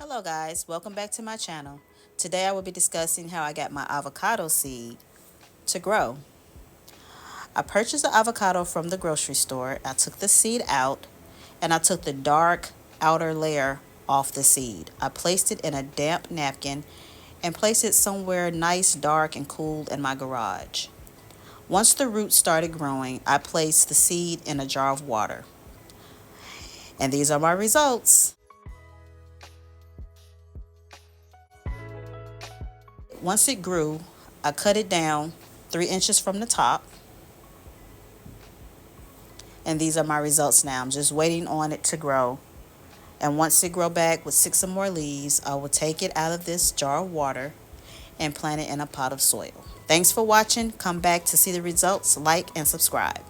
Hello guys, welcome back to my channel. Today I will be discussing how I got my avocado seed to grow. I purchased the avocado from the grocery store. I took the seed out and I took the dark outer layer off the seed. I placed it in a damp napkin and placed it somewhere nice, dark, and cool in my garage. Once the roots started growing, I placed the seed in a jar of water. And these are my results. Once it grew, I cut it down 3 inches from the top. And these are my results now. I'm just waiting on it to grow. And once it grow back with 6 or more leaves, I will take it out of this jar of water and plant it in a pot of soil. Thanks for watching. Come back to see the results. Like and subscribe.